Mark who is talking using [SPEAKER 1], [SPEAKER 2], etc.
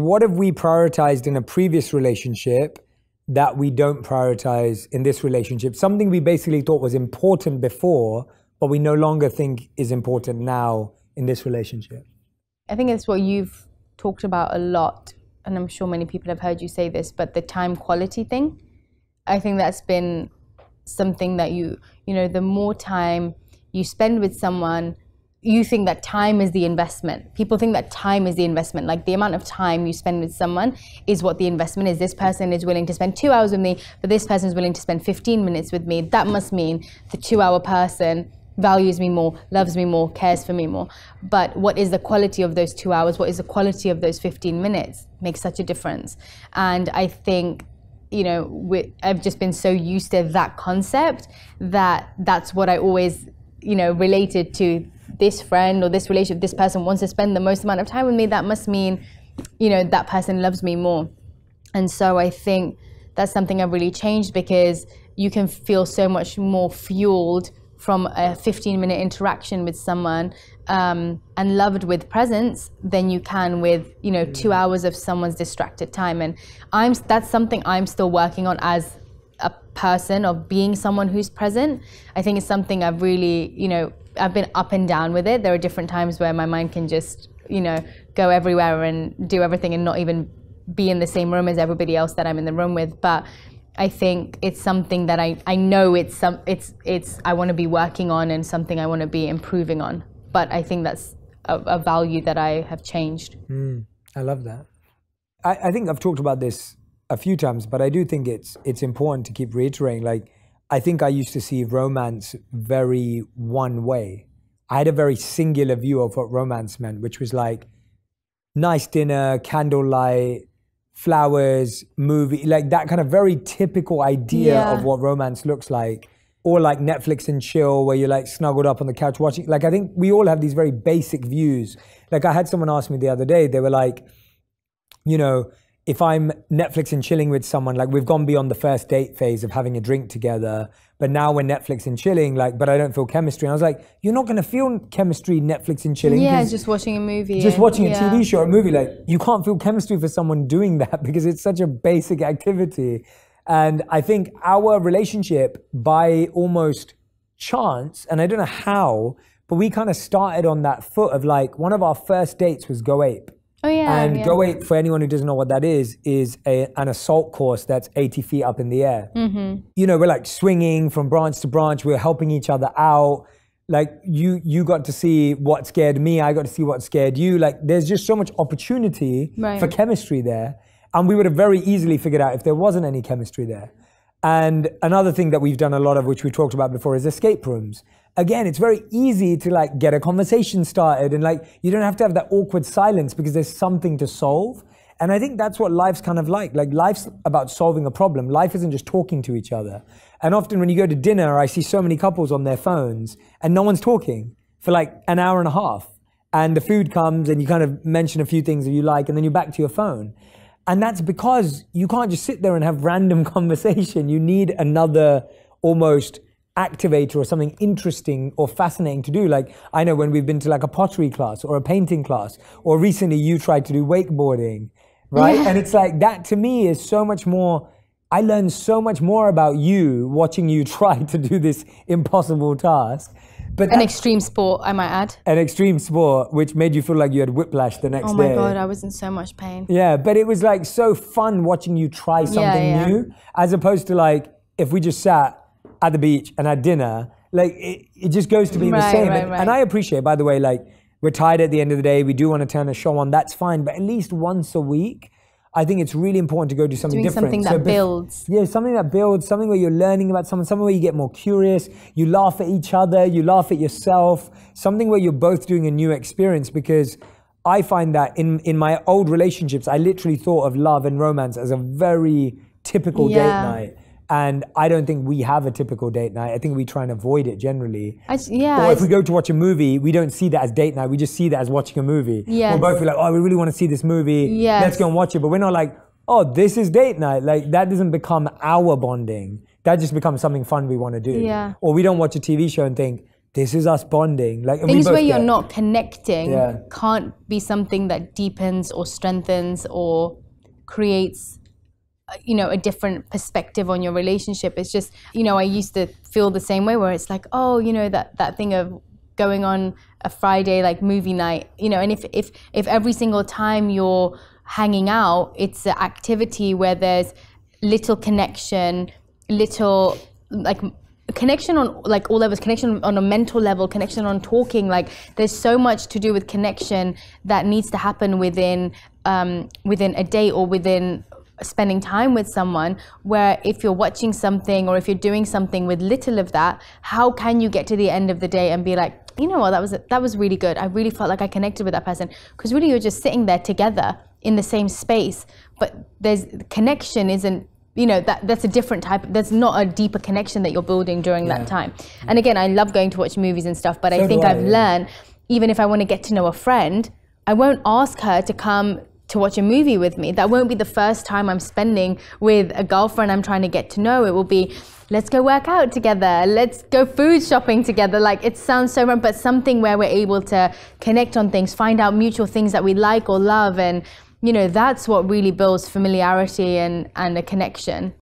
[SPEAKER 1] what have we prioritized in a previous relationship that we don't prioritize in this relationship? Something we basically thought was important before, but we no longer think is important now in this relationship.
[SPEAKER 2] I think it's what you've talked about a lot, and I'm sure many people have heard you say this, but the time quality thing. I think that's been something that you know, the more time you spend with someone, you think that time is the investment. People think that time is the investment. Like the amount of time you spend with someone is what the investment is. This person is willing to spend 2 hours with me, but this person is willing to spend 15 minutes with me. That must mean the 2-hour person values me more, loves me more, cares for me more. But what is the quality of those 2 hours? What is the quality of those 15 minutes? Makes such a difference. And I think, you know, I've just been so used to that concept that that's what I always, you know, related to this friend or this relationship. This person wants to spend the most amount of time with me. That must mean, you know, that person loves me more. And so I think that's something I've really changed, because you can feel so much more fueled from a 15-minute interaction with someone and loved with presence than you can with, you know, 2 hours of someone's distracted time. And that's something I'm still working on as a person, of being someone who's present. I think it's something I've really, you know, I've been up and down with it. There are different times where my mind can just, you know, go everywhere and do everything and not even be in the same room as everybody else that I'm in the room with. But I think it's something that I know I want to be working on, and something I want to be improving on. But I think that's a value that I have changed.
[SPEAKER 1] I love that. I think I've talked about this a few times, but I do think it's important to keep reiterating. Like, I think I used to see romance very one way. I had a very singular view of what romance meant, which was like nice dinner, candlelight, flowers, movie, like that kind of very typical idea of what romance looks like. Or like Netflix and chill, where you're like snuggled up on the couch watching. Like, I think we all have these very basic views. Like, I had someone ask me the other day, they were like, you know, if I'm Netflix and chilling with someone, like we've gone beyond the first date phase of having a drink together, but now we're Netflix and chilling, like, but I don't feel chemistry. And I was like, you're not gonna feel chemistry Netflix and chilling.
[SPEAKER 2] Yeah, just watching a movie.
[SPEAKER 1] Just watching a TV show or a movie, like, you can't feel chemistry for someone doing that because it's such a basic activity. And I think our relationship, by almost chance, and I don't know how, but we kind of started on that foot of like, one of our first dates was Go Ape.
[SPEAKER 2] Oh yeah.
[SPEAKER 1] And Go Ape, for anyone who doesn't know what that is an assault course that's 80 feet up in the air. You know, we're like swinging from branch to branch. We're helping each other out. Like you got to see what scared me. I got to see what scared you. Like, there's just so much opportunity for chemistry there. And we would have very easily figured out if there wasn't any chemistry there. And another thing that we've done a lot of, which we talked about before, is escape rooms. Again, it's very easy to like get a conversation started, and like you don't have to have that awkward silence because there's something to solve. And I think that's what life's kind of like. Like, life's about solving a problem. Life isn't just talking to each other. And often when you go to dinner, I see so many couples on their phones and no one's talking for like an hour and a half. And the food comes and you kind of mention a few things that you like, and then you're back to your phone. And that's because you can't just sit there and have random conversation. You need another almost activator or something interesting or fascinating to do. Like, I know when we've been to like a pottery class or a painting class, or recently you tried to do wakeboarding, right? And it's like, that to me is so much more, I learned so much more about you watching you try to do this impossible task. But
[SPEAKER 2] an extreme sport, I might add.
[SPEAKER 1] An extreme sport, which made you feel like you had whiplash the next day.
[SPEAKER 2] Oh my God, I was in so much pain.
[SPEAKER 1] Yeah, but it was like so fun watching you try something new, as opposed to like, if we just sat at the beach and had dinner, like it just goes to being the same. And I appreciate, by the way, like, we're tired at the end of the day, we do want to turn a show on, that's fine. But at least once a week, I think it's really important to go do something different.
[SPEAKER 2] Something that builds.
[SPEAKER 1] Yeah, something that builds, something where you're learning about someone, something where you get more curious, you laugh at each other, you laugh at yourself, something where you're both doing a new experience. Because I find that in my old relationships, I literally thought of love and romance as a very typical date night. And I don't think we have a typical date night. I think we try and avoid it generally. Or if we go to watch a movie, we don't see that as date night. We just see that as watching a movie. We'll both be like, oh, we really want to see this movie. Let's go and watch it. But we're not like, oh, this is date night. Like, that doesn't become our bonding. That just becomes something fun we want to do. Or we don't watch a TV show and think, this is us bonding. Like, and we
[SPEAKER 2] Things
[SPEAKER 1] both
[SPEAKER 2] where you're
[SPEAKER 1] get-
[SPEAKER 2] not connecting
[SPEAKER 1] Yeah.
[SPEAKER 2] can't be something that deepens or strengthens or creates, you know, a different perspective on your relationship. It's just, you know, I used to feel the same way where it's like, oh, you know, that thing of going on a Friday like movie night, you know, and if every single time you're hanging out, it's an activity where there's little connection, little like connection on like all levels, connection on a mental level, connection on talking, like there's so much to do with connection that needs to happen within a day or within spending time with someone, where if you're watching something or if you're doing something with little of that, how can you get to the end of the day and be like, you know what, that was really good. I really felt like I connected with that person. Because really you're just sitting there together in the same space, but there's connection isn't, you know, that's a different type. That's not a deeper connection that you're building during that time. And again, I love going to watch movies and stuff, but I think I've learned, even if I want to get to know a friend, I won't ask her to come to watch a movie with me. That won't be the first time I'm spending with a girlfriend I'm trying to get to know. It will be, let's go work out together, let's go food shopping together. Like, it sounds so wrong, but something where we're able to connect on things, find out mutual things that we like or love, and you know, that's what really builds familiarity and a connection.